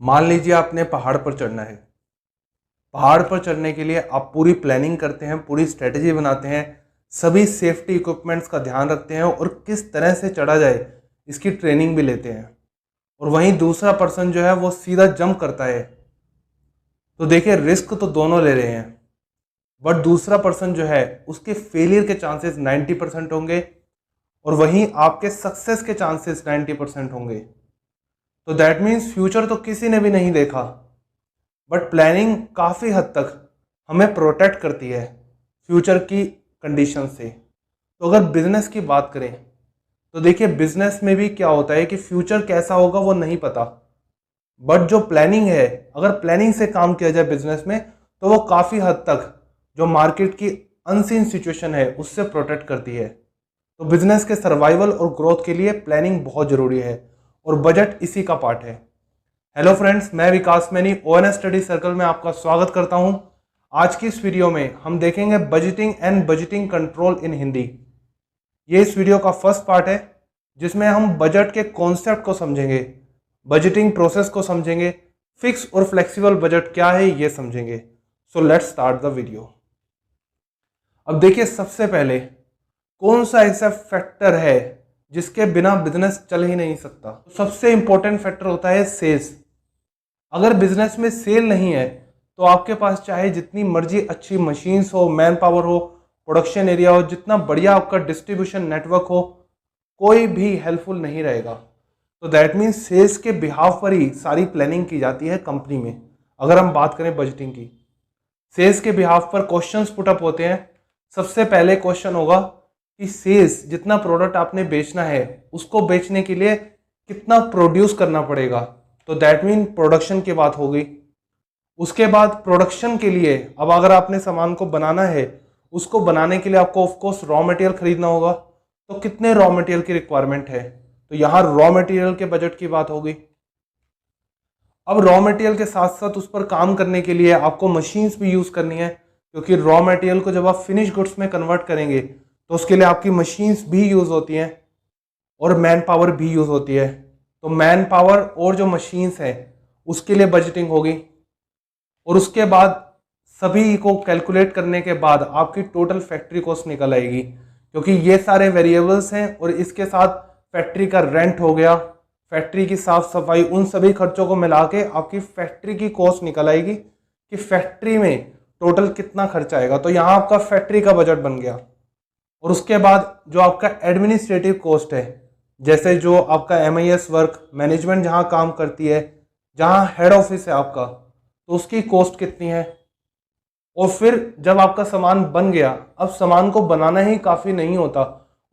मान लीजिए आपने पहाड़ पर चढ़ना है। पहाड़ पर चढ़ने के लिए आप पूरी प्लानिंग करते हैं, पूरी स्ट्रेटजी बनाते हैं, सभी सेफ्टी इक्विपमेंट्स का ध्यान रखते हैं और किस तरह से चढ़ा जाए इसकी ट्रेनिंग भी लेते हैं। और वहीं दूसरा पर्सन जो है वो सीधा जंप करता है। तो देखिए रिस्क तो दोनों ले रहे हैं, बट दूसरा पर्सन जो है उसके फेलियर के चांसेस 90% होंगे और वहीं आपके सक्सेस के चांसेस 90% होंगे। तो दैट मीन्स फ्यूचर तो किसी ने भी नहीं देखा, बट प्लानिंग काफ़ी हद तक हमें प्रोटेक्ट करती है फ्यूचर की कंडीशन से। तो अगर बिजनेस की बात करें तो देखिए बिजनेस में भी क्या होता है कि फ्यूचर कैसा होगा वो नहीं पता, बट जो प्लानिंग है, अगर प्लानिंग से काम किया जाए बिजनेस में तो वो काफ़ी हद तक जो मार्केट की अनसीन सिचुएशन है उससे प्रोटेक्ट करती है। तो बिजनेस के सर्वाइवल और ग्रोथ के लिए प्लानिंग बहुत ज़रूरी है और बजट इसी का पार्ट है। हेलो फ्रेंड्स, मैं विकास मैनी ONS स्टडी सर्कल में आपका स्वागत करता हूं। आज की इस वीडियो में हम देखेंगे बजटिंग एंड बजटिंग कंट्रोल इन हिंदी। ये इस वीडियो का फर्स्ट पार्ट है जिसमें हम बजट के कॉन्सेप्ट को समझेंगे, बजटिंग प्रोसेस को समझेंगे, फिक्स और फ्लेक्सिबल बजट क्या है ये समझेंगे। So let's start the video. अब देखिए सबसे पहले कौन सा ऐसा फैक्टर है जिसके बिना बिजनेस चल ही नहीं सकता। सबसे इंपॉर्टेंट फैक्टर होता है सेल्स। अगर बिजनेस में सेल नहीं है तो आपके पास चाहे जितनी मर्जी अच्छी मशीन्स हो, मैन पावर हो, प्रोडक्शन एरिया हो, जितना बढ़िया आपका डिस्ट्रीब्यूशन नेटवर्क हो, कोई भी हेल्पफुल नहीं रहेगा। तो दैट मीन्स सेल्स के बिहाफ पर ही सारी प्लानिंग की जाती है कंपनी में। अगर हम बात करें बजटिंग की, सेल्स के बिहाफ पर क्वेश्चंस पुट अप होते हैं। सबसे पहले क्वेश्चन होगा कि सेल्स, जितना प्रोडक्ट आपने बेचना है उसको बेचने के लिए कितना प्रोड्यूस करना पड़ेगा। तो दैट मीन प्रोडक्शन की बात हो गई। उसके बाद प्रोडक्शन के लिए अब अगर आपने सामान को बनाना है, उसको बनाने के लिए आपको ऑफकोर्स रॉ मटेरियल खरीदना होगा। तो कितने रॉ मटेरियल की रिक्वायरमेंट है, तो यहाँ रॉ मटेरियल के बजट की बात हो गई। अब रॉ मटेरियल के साथ साथ उस पर काम करने के लिए आपको मशीन्स भी यूज करनी है, क्योंकि रॉ मटेरियल को जब आप फिनिश गुड्स में कन्वर्ट करेंगे तो उसके लिए आपकी मशीन्स भी यूज होती हैं और मैन पावर भी यूज होती है। तो मैन पावर और जो मशीन्स है उसके लिए बजटिंग होगी। और उसके बाद सभी को कैलकुलेट करने के बाद आपकी टोटल फैक्ट्री कॉस्ट निकल आएगी, क्योंकि ये सारे वेरिएबल्स हैं और इसके साथ फैक्ट्री का रेंट हो गया, फैक्ट्री की साफ सफाई, उन सभी खर्चों को मिला के आपकी फैक्ट्री की कॉस्ट निकल आएगी कि फैक्ट्री में टोटल कितना खर्चा आएगा। तो यहाँ आपका फैक्ट्री का बजट बन गया। और उसके बाद जो आपका एडमिनिस्ट्रेटिव कॉस्ट है, जैसे जो आपका MIS वर्क, मैनेजमेंट जहाँ काम करती है, जहाँ हेड ऑफिस है आपका, तो उसकी कॉस्ट कितनी है। और फिर जब आपका सामान बन गया, अब सामान को बनाना ही काफ़ी नहीं होता,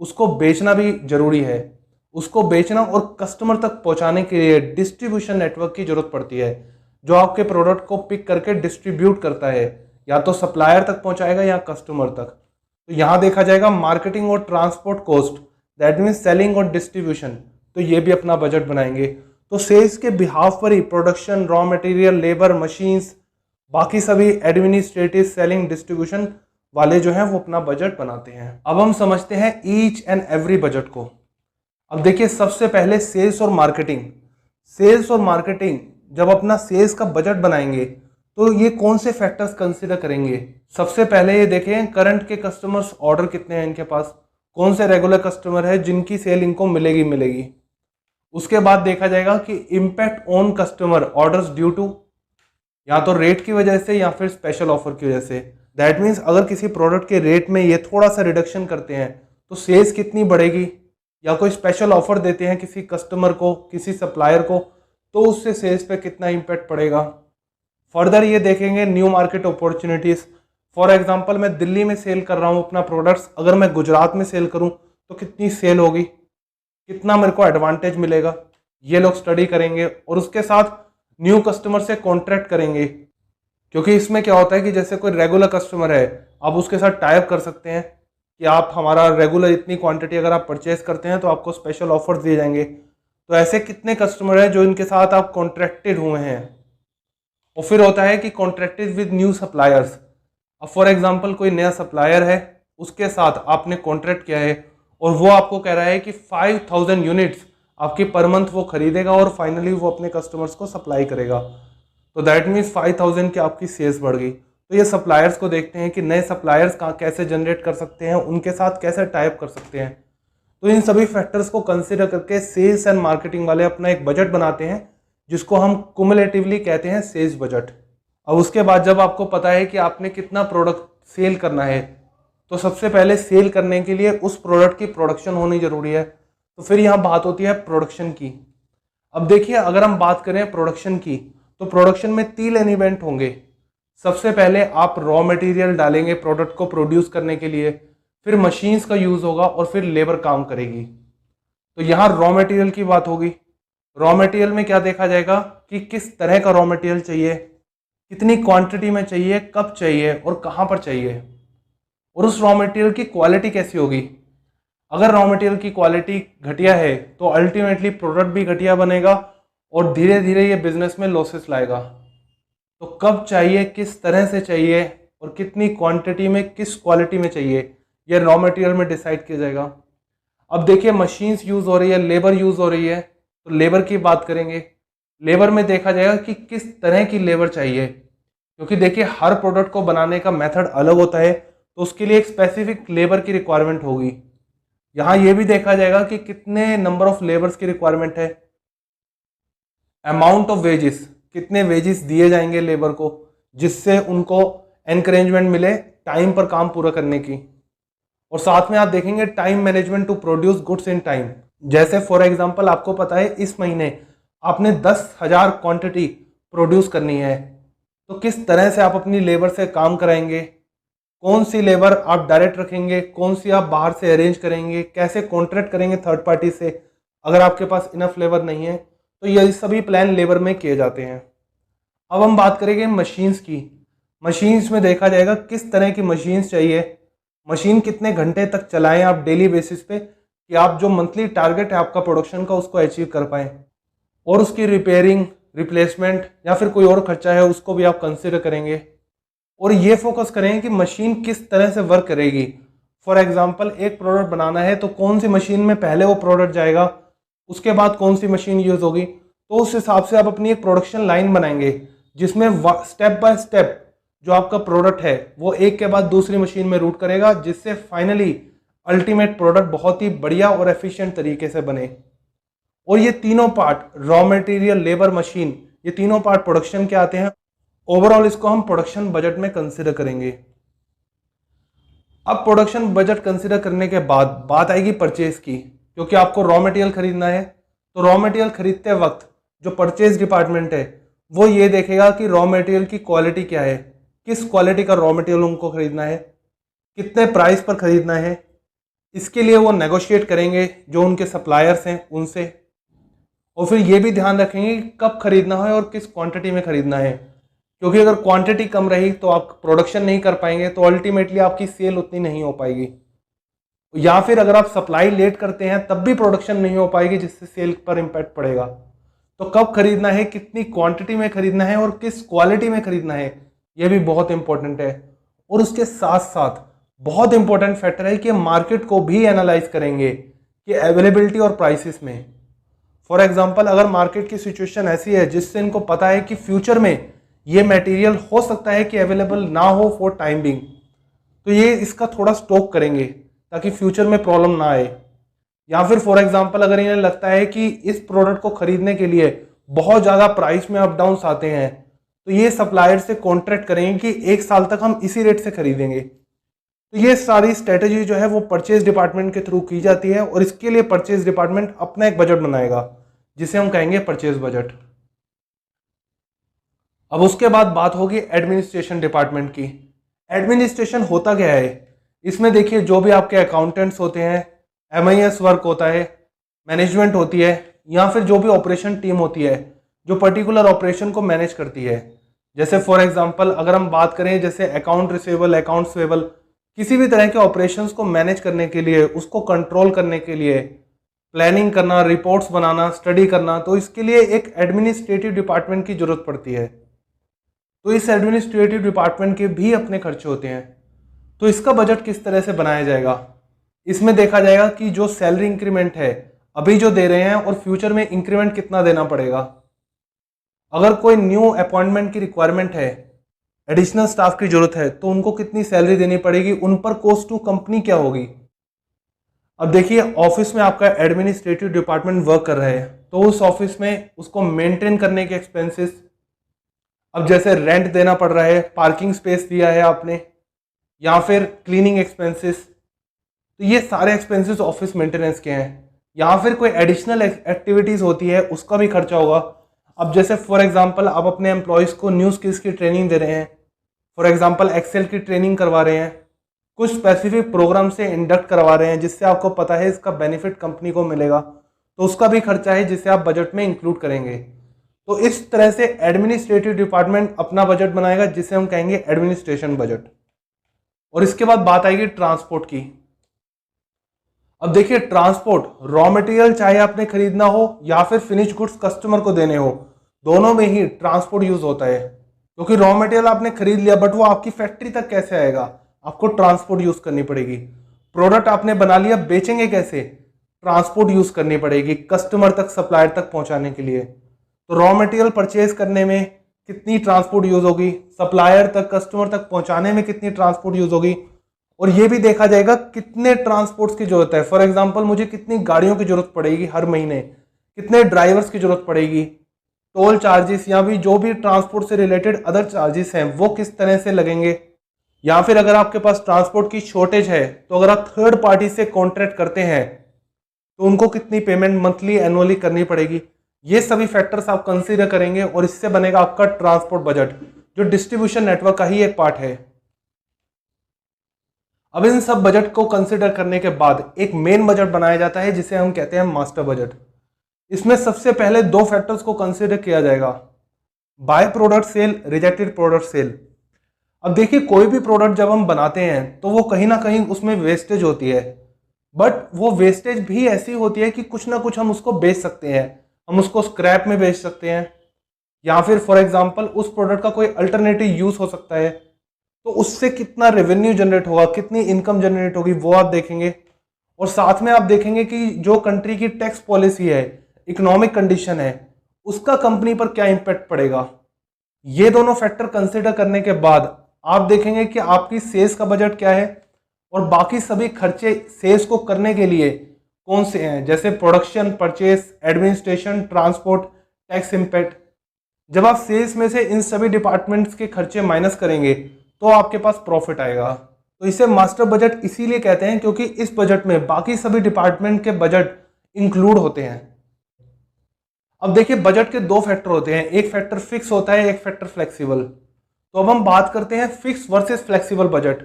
उसको बेचना भी जरूरी है। उसको बेचना और कस्टमर तक पहुँचाने के लिए डिस्ट्रीब्यूशन नेटवर्क की जरूरत पड़ती है, जो आपके प्रोडक्ट को पिक करके डिस्ट्रीब्यूट करता है, या तो सप्लायर तक पहुँचाएगा या कस्टमर तक। तो यहाँ देखा जाएगा मार्केटिंग और transport cost, that means selling और डिस्ट्रीब्यूशन, तो ये भी अपना बजट बनाएंगे। तो सेल्स के बिहाफ पर ही production, raw material, labour, machines, बाकी सभी एडमिनिस्ट्रेटिव, सेलिंग, डिस्ट्रीब्यूशन वाले जो हैं वो अपना बजट बनाते हैं। अब हम समझते हैं ईच एंड एवरी बजट को। अब देखिए सबसे पहले सेल्स और मार्केटिंग। सेल्स और मार्केटिंग जब अपना सेल्स का बजट बनाएंगे तो ये कौन से फैक्टर्स कंसिडर करेंगे। सबसे पहले ये देखें करंट के कस्टमर्स, ऑर्डर कितने हैं इनके पास, कौन से रेगुलर कस्टमर है जिनकी सेल इनको मिलेगी। उसके बाद देखा जाएगा कि impact on customer orders due to, या तो रेट की वजह से या फिर स्पेशल ऑफर की वजह से। दैट मीन्स अगर किसी प्रोडक्ट के रेट में ये थोड़ा सा रिडक्शन करते हैं तो सेल्स कितनी बढ़ेगी, या कोई स्पेशल ऑफर देते हैं किसी कस्टमर को, किसी सप्लायर को, तो उससे सेल्स पे कितना इम्पैक्ट पड़ेगा। फर्दर ये देखेंगे new market opportunities. For example मैं दिल्ली में सेल कर रहा हूँ अपना प्रोडक्ट्स, अगर मैं गुजरात में सेल करूँ तो कितनी सेल होगी, कितना मेरे को एडवांटेज मिलेगा, ये लोग स्टडी करेंगे। और उसके साथ न्यू कस्टमर से कॉन्ट्रैक्ट करेंगे, क्योंकि इसमें क्या होता है कि जैसे कोई रेगुलर कस्टमर है, आप उसके साथ टाई अप कर सकते हैं कि आप हमारा रेगुलर इतनी क्वांटिटी अगर आप परचेज करते हैं तो आपको स्पेशल ऑफर्स दिए जाएंगे। तो ऐसे कितने कस्टमर हैं जो इनके साथ आप कॉन्ट्रैक्टेड हुए हैं। और फिर होता है कि कॉन्ट्रैक्टेड विद न्यू सप्लायर्स। अब फॉर एग्जांपल कोई नया सप्लायर है, उसके साथ आपने कॉन्ट्रैक्ट किया है और वो आपको कह रहा है कि 5000 यूनिट्स आपकी पर मंथ वो खरीदेगा और फाइनली वो अपने कस्टमर्स को सप्लाई करेगा। तो दैट मीन्स 5000 की आपकी सेल्स बढ़ गई। तो ये सप्लायर्स को देखते हैं कि नए सप्लायर्स कहाँ कैसे जनरेट कर सकते हैं, उनके साथ कैसे टाइप कर सकते हैं। तो इन सभी फैक्टर्स को कंसिडर करके सेल्स एंड मार्केटिंग वाले अपना एक बजट बनाते हैं, जिसको हम कुमुलेटिवली कहते हैं सेल्स बजट। अब उसके बाद जब आपको पता है कि आपने कितना प्रोडक्ट सेल करना है, तो सबसे पहले सेल करने के लिए उस प्रोडक्ट की प्रोडक्शन होनी जरूरी है। तो फिर यहाँ बात होती है प्रोडक्शन की। अब देखिए, अगर हम बात करें प्रोडक्शन की, तो प्रोडक्शन में 3 एलिमेंट होंगे। सबसे पहले आप रॉ मटेरियल डालेंगे प्रोडक्ट को प्रोड्यूस करने के लिए, फिर मशीन्स का यूज होगा और फिर लेबर काम करेगी। तो यहाँ रॉ मटेरियल की बात होगी। रॉ मटेरियल में क्या देखा जाएगा कि किस तरह का रॉ मटेरियल चाहिए, कितनी क्वांटिटी में चाहिए, कब चाहिए और कहाँ पर चाहिए, और उस रॉ मटेरियल की क्वालिटी कैसी होगी। अगर रॉ मटेरियल की क्वालिटी घटिया है तो अल्टीमेटली प्रोडक्ट भी घटिया बनेगा और धीरे धीरे ये बिजनेस में लॉसेस लाएगा। तो कब चाहिए, किस तरह से चाहिए और कितनी क्वांटिटी में, किस क्वालिटी में चाहिए, यह रॉ मटेरियल में डिसाइड किया जाएगा। अब देखिए, मशीन्स यूज हो रही है, लेबर यूज हो रही है, तो लेबर की बात करेंगे। लेबर में देखा जाएगा कि किस तरह की लेबर चाहिए, क्योंकि देखिए हर प्रोडक्ट को बनाने का मेथड अलग होता है, तो उसके लिए एक स्पेसिफिक लेबर की रिक्वायरमेंट होगी। यहाँ ये भी देखा जाएगा कि कितने नंबर ऑफ लेबर्स की रिक्वायरमेंट है, अमाउंट ऑफ वेजेस, कितने वेजेस दिए जाएंगे लेबर को, जिससे उनको एनकरेजमेंट मिले टाइम पर काम पूरा करने की। और साथ में आप देखेंगे time management to produce goods in time. जैसे फॉर एग्जांपल आपको पता है इस महीने आपने 10,000 क्वांटिटी प्रोड्यूस करनी है, तो किस तरह से आप अपनी लेबर से काम कराएंगे, कौन सी लेबर आप डायरेक्ट रखेंगे, कौन सी आप बाहर से अरेंज करेंगे, कैसे कॉन्ट्रैक्ट करेंगे थर्ड पार्टी से अगर आपके पास इनफ लेबर नहीं है। तो ये सभी प्लान लेबर में किए जाते हैं। अब हम बात करेंगे मशीन्स की। मशीन्स में देखा जाएगा किस तरह की मशीन्स चाहिए, मशीन कितने घंटे तक चलाएं आप डेली बेसिस पे, कि आप जो मंथली टारगेट है आपका प्रोडक्शन का उसको अचीव कर पाएं। और उसकी रिपेयरिंग, रिप्लेसमेंट या फिर कोई और खर्चा है उसको भी आप कंसिडर करेंगे। और ये फोकस करें कि मशीन किस तरह से वर्क करेगी। फॉर एग्जांपल एक प्रोडक्ट बनाना है तो कौन सी मशीन में पहले वो प्रोडक्ट जाएगा, उसके बाद कौन सी मशीन यूज होगी। तो उस हिसाब से आप अपनी एक प्रोडक्शन लाइन बनाएंगे, जिसमें स्टेप बाय स्टेप जो आपका प्रोडक्ट है वो एक के बाद दूसरी मशीन में रूट करेगा, जिससे फाइनली अल्टीमेट प्रोडक्ट बहुत ही बढ़िया और एफिशिएंट तरीके से बने। और ये तीनों part, raw material, labour, machine, ये तीनों पार्ट प्रोडक्शन के आते हैं। ओवरऑल इसको हम प्रोडक्शन बजट में कंसिडर करेंगे। अब प्रोडक्शन बजट कंसिडर करने के बाद बात आएगी परचेज की, क्योंकि आपको रॉ मटेरियल खरीदना है। तो रॉ मटेरियल खरीदते वक्त जो परचेज डिपार्टमेंट है वो ये देखेगा कि रॉ मटेरियल की क्वालिटी क्या है, किस क्वालिटी का रॉ मटेरियल उनको खरीदना है, कितने प्राइस पर खरीदना है। इसके लिए वो नेगोशिएट करेंगे जो उनके सप्लायर्स हैं उनसे। और फिर ये भी ध्यान रखेंगे कि कब खरीदना है और किस क्वांटिटी में खरीदना है, क्योंकि अगर क्वांटिटी कम रही तो आप प्रोडक्शन नहीं कर पाएंगे, तो अल्टीमेटली आपकी सेल उतनी नहीं हो पाएगी। या फिर अगर आप सप्लाई लेट करते हैं तब भी प्रोडक्शन नहीं हो पाएगी, जिससे सेल पर इम्पैक्ट पड़ेगा। तो कब खरीदना है, कितनी क्वांटिटी में खरीदना है और किस क्वालिटी में खरीदना है, यह भी बहुत इंपॉर्टेंट है। और उसके साथ साथ बहुत इंपॉर्टेंट फैक्टर है कि मार्केट को भी एनालाइज करेंगे कि अवेलेबिलिटी और प्राइसेस में। फॉर एग्जांपल अगर मार्केट की सिचुएशन ऐसी है जिससे इनको पता है कि फ्यूचर में ये मटेरियल हो सकता है कि अवेलेबल ना हो फॉर टाइम बिंग, तो ये इसका थोड़ा स्टॉक करेंगे ताकि फ्यूचर में प्रॉब्लम ना आए। या फिर फॉर एग्जांपल अगर इन्हें लगता है कि इस प्रोडक्ट को खरीदने के लिए बहुत ज़्यादा प्राइस में अप डाउन आते हैं, तो ये सप्लायर से कॉन्ट्रैक्ट करेंगे कि 1 साल तक हम इसी रेट से खरीदेंगे। तो ये सारी स्ट्रेटेजी जो है वो परचेज डिपार्टमेंट के थ्रू की जाती है, और इसके लिए परचेज डिपार्टमेंट अपना एक बजट बनाएगा जिसे हम कहेंगे परचेज बजट। अब उसके बाद बात होगी एडमिनिस्ट्रेशन डिपार्टमेंट की। एडमिनिस्ट्रेशन होता क्या है, इसमें देखिए जो भी आपके अकाउंटेंट्स होते हैं, MIS वर्क होता है, मैनेजमेंट होती है, या फिर जो भी ऑपरेशन टीम होती है जो पर्टिकुलर ऑपरेशन को मैनेज करती है। जैसे फॉर एग्जांपल अगर हम बात करें जैसे अकाउंट रिसीवेबल, अकाउंट्स पेबल, किसी भी तरह के ऑपरेशंस को मैनेज करने के लिए, उसको कंट्रोल करने के लिए, प्लानिंग करना, रिपोर्ट्स बनाना, स्टडी करना, तो इसके लिए एक एडमिनिस्ट्रेटिव डिपार्टमेंट की जरूरत पड़ती है। तो इस एडमिनिस्ट्रेटिव डिपार्टमेंट के भी अपने खर्चे होते हैं। तो इसका बजट किस तरह से बनाया जाएगा, इसमें देखा जाएगा कि जो सैलरी इंक्रीमेंट है अभी जो दे रहे हैं और फ्यूचर में इंक्रीमेंट कितना देना पड़ेगा। अगर कोई न्यू अपॉइंटमेंट की रिक्वायरमेंट है, एडिशनल स्टाफ की जरूरत है, तो उनको कितनी सैलरी देनी पड़ेगी, उन पर कॉस्ट टू कंपनी क्या होगी। अब देखिए ऑफिस में आपका एडमिनिस्ट्रेटिव डिपार्टमेंट वर्क कर रहा है, तो उस ऑफिस में उसको मेंटेन करने के एक्सपेंसेस, अब जैसे रेंट देना पड़ रहा है, पार्किंग स्पेस दिया है आपने, या फिर क्लीनिंग एक्सपेंसेस, तो ये सारे एक्सपेंसेस ऑफिस मेंटेनेंस के हैं। या फिर कोई एडिशनल एक्टिविटीज होती है उसका भी खर्चा होगा। अब जैसे फॉर एग्जांपल आप अपने एम्प्लॉयज़ को न्यू स्किल्स की ट्रेनिंग दे रहे हैं, फॉर एग्जांपल एक्सेल की ट्रेनिंग करवा रहे हैं, कुछ स्पेसिफिक प्रोग्राम से इंडक्ट करवा रहे हैं जिससे आपको पता है इसका बेनिफिट कंपनी को मिलेगा, तो उसका भी खर्चा है जिसे आप बजट में इंक्लूड करेंगे। तो इस तरह से एडमिनिस्ट्रेटिव डिपार्टमेंट अपना बजट बनाएगा जिसे हम कहेंगे एडमिनिस्ट्रेशन बजट। और इसके बाद बात आएगी ट्रांसपोर्ट की। अब देखिए ट्रांसपोर्ट, रॉ मटेरियल चाहे आपने खरीदना हो या फिर फिनिश गुड्स कस्टमर को देने हो, दोनों में ही ट्रांसपोर्ट यूज होता है। क्योंकि रॉ मटेरियल आपने खरीद लिया बट वो आपकी फैक्ट्री तक कैसे आएगा, आपको ट्रांसपोर्ट यूज करनी पड़ेगी। प्रोडक्ट आपने बना लिया, बेचेंगे कैसे, ट्रांसपोर्ट यूज करनी पड़ेगी कस्टमर तक, सप्लायर तक पहुंचाने के लिए। तो रॉ मटेरियल परचेज करने में कितनी ट्रांसपोर्ट यूज होगी, सप्लायर तक, कस्टमर तक पहुंचाने में कितनी ट्रांसपोर्ट यूज होगी, और ये भी देखा जाएगा कितने ट्रांसपोर्ट्स की जरूरत है। फॉर एग्जांपल मुझे कितनी गाड़ियों की जरूरत पड़ेगी हर महीने, कितने ड्राइवर्स की जरूरत पड़ेगी, टोल चार्जेस या भी जो भी ट्रांसपोर्ट से रिलेटेड अदर चार्जेस हैं वो किस तरह से लगेंगे। या फिर अगर आपके पास ट्रांसपोर्ट की शॉर्टेज है तो अगर आप थर्ड पार्टी से कॉन्ट्रैक्ट करते हैं तो उनको कितनी पेमेंट मंथली एनुअली करनी पड़ेगी। ये सभी फैक्टर्स आप कंसीडर करेंगे और इससे बनेगा आपका ट्रांसपोर्ट बजट, जो डिस्ट्रीब्यूशन नेटवर्क का ही एक पार्ट है। अब इन सब बजट को कंसीडर करने के बाद एक मेन बजट बनाया जाता है जिसे हम कहते हैं मास्टर बजट। इसमें सबसे पहले दो फैक्टर्स को कंसीडर किया जाएगा, byproduct sale, rejected product sale. अब देखिए कोई भी प्रोडक्ट जब हम बनाते हैं तो वो कहीं ना कहीं उसमें वेस्टेज होती है, बट वो वेस्टेज भी ऐसी होती है कि कुछ ना कुछ हम उसको बेच सकते हैं, हम उसको स्क्रैप में बेच सकते हैं, या फिर फॉर एग्जांपल उस प्रोडक्ट का कोई अल्टरनेटिव यूज हो सकता है। तो उससे कितना रेवेन्यू जनरेट होगा, कितनी इनकम जनरेट होगी वो आप देखेंगे। और साथ में आप देखेंगे कि जो कंट्री की टैक्स पॉलिसी है, इकोनॉमिक कंडीशन है, उसका कंपनी पर क्या इंपैक्ट पड़ेगा। ये दोनों फैक्टर कंसिडर करने के बाद आप देखेंगे कि आपकी सेल्स का बजट क्या है और बाकी सभी खर्चे सेल्स को करने के लिए कौन से हैं, जैसे production, purchase, administration, transport, tax impact. जब आप सेल्स में से इन सभी डिपार्टमेंट्स के खर्चे माइनस करेंगे तो आपके पास प्रॉफिट आएगा। तो इसे मास्टर बजट इसीलिए कहते हैं क्योंकि इस बजट में बाकी सभी डिपार्टमेंट के बजट इंक्लूड होते हैं। अब देखिए बजट के दो फैक्टर होते हैं, एक फैक्टर फिक्स होता है, एक फैक्टर फ्लेक्सिबल। तो अब हम बात करते हैं फिक्स वर्सेस फ्लेक्सिबल बजट।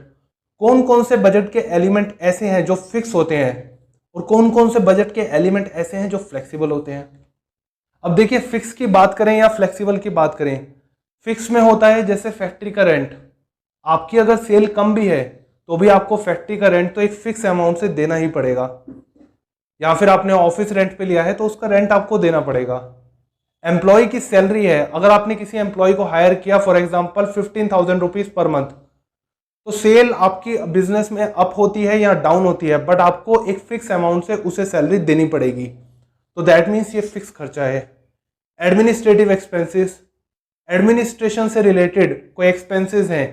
कौन कौन से बजट के एलिमेंट ऐसे हैं जो फिक्स होते हैं और कौन कौन से बजट के एलिमेंट ऐसे हैं जो फ्लेक्सिबल होते हैं। अब देखिए फिक्स की बात करें या फ्लेक्सिबल की बात करें, फिक्स में होता है जैसे फैक्ट्री का रेंट, आपकी अगर सेल कम भी है तो भी आपको फैक्ट्री का रेंट तो एक फिक्स अमाउंट से देना ही पड़ेगा, या फिर आपने ऑफिस रेंट पे लिया है तो उसका रेंट आपको देना पड़ेगा। एम्प्लॉय की सैलरी है, अगर आपने किसी एम्प्लॉय को हायर किया for example 15,000 rupees per month, तो सेल आपकी बिजनेस में अप होती है या डाउन होती है, बट आपको एक फिक्स अमाउंट से उसे सैलरी देनी पड़ेगी। तो दैट मीन्स ये फिक्स खर्चा है। एडमिनिस्ट्रेटिव एक्सपेंसेस, एडमिनिस्ट्रेशन से रिलेटेड कोई एक्सपेंसेस हैं,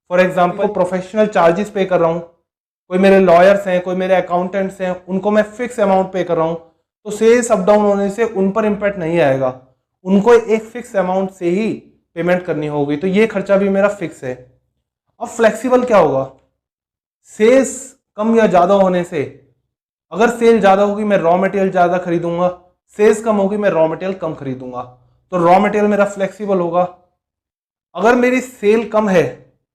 फॉर एग्जाम्पल प्रोफेशनल चार्जेस पे कर रहा हूँ, कोई मेरे लॉयर्स हैं, कोई मेरे अकाउंटेंट्स हैं, उनको मैं फिक्स अमाउंट पे कर रहा हूँ, तो सेल्स अप डाउन होने से उन पर इंपैक्ट नहीं आएगा, उनको एक फिक्स अमाउंट से ही पेमेंट करनी होगी, तो ये खर्चा भी मेरा फिक्स है। अब फ्लेक्सिबल क्या होगा, सेल्स कम या ज्यादा होने से, अगर सेल ज्यादा होगी मैं रॉ मटेरियल ज्यादा खरीदूंगा, सेल्स कम होगी मैं रॉ मटेरियल कम खरीदूंगा, तो रॉ मटेरियल मेरा फ्लेक्सिबल होगा। अगर मेरी सेल कम है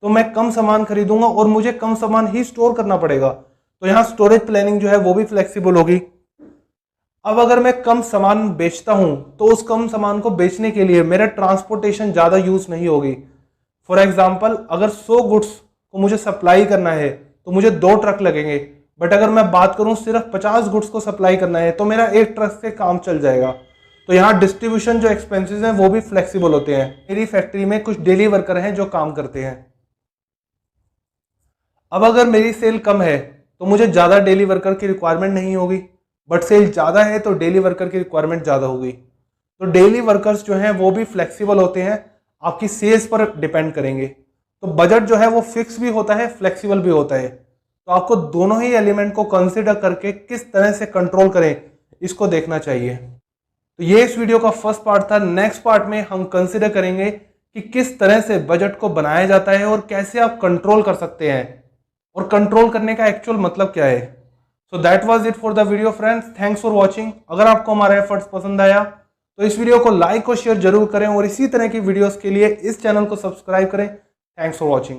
तो मैं कम सामान खरीदूंगा और मुझे कम सामान ही स्टोर करना पड़ेगा, तो यहां स्टोरेज प्लानिंग जो है वो भी फ्लेक्सिबल होगी। अब अगर मैं कम सामान बेचता हूं तो उस कम सामान को बेचने के लिए मेरा ट्रांसपोर्टेशन ज्यादा यूज नहीं होगी। फॉर एग्जाम्पल अगर 100 गुड्स को मुझे सप्लाई करना है तो मुझे 2 ट्रक लगेंगे, बट अगर मैं बात करूं सिर्फ 50 गुड्स को सप्लाई करना है तो मेरा 1 ट्रक से काम चल जाएगा। तो यहाँ डिस्ट्रीब्यूशन जो एक्सपेंसेस हैं वो भी फ्लेक्सिबल होते हैं। मेरी फैक्ट्री में कुछ डेली वर्कर हैं जो काम करते हैं, अब अगर मेरी सेल कम है तो मुझे ज्यादा डेली वर्कर की रिक्वायरमेंट नहीं होगी, बट सेल ज़्यादा है तो डेली वर्कर की रिक्वायरमेंट ज़्यादा होगी। तो डेली वर्कर्स जो हैं वो भी फ्लेक्सिबल होते हैं, आपकी सेल्स पर डिपेंड करेंगे। तो बजट जो है वो फिक्स भी होता है, फ्लेक्सिबल भी होता है। तो आपको दोनों ही एलिमेंट को कंसिडर करके किस तरह से कंट्रोल करें इसको देखना चाहिए। तो ये इस वीडियो का फर्स्ट पार्ट था। नेक्स्ट पार्ट में हम कंसिडर करेंगे कि किस तरह से बजट को बनाया जाता है और कैसे आप कंट्रोल कर सकते हैं, और कंट्रोल करने का एक्चुअल मतलब क्या है। So that was it for the video friends, thanks for watching. अगर आपको हमारा एफर्ट्स पसंद आया तो इस वीडियो को लाइक और शेयर जरूर करें, और इसी तरह की वीडियोस के लिए इस चैनल को सब्सक्राइब करें। Thanks for watching.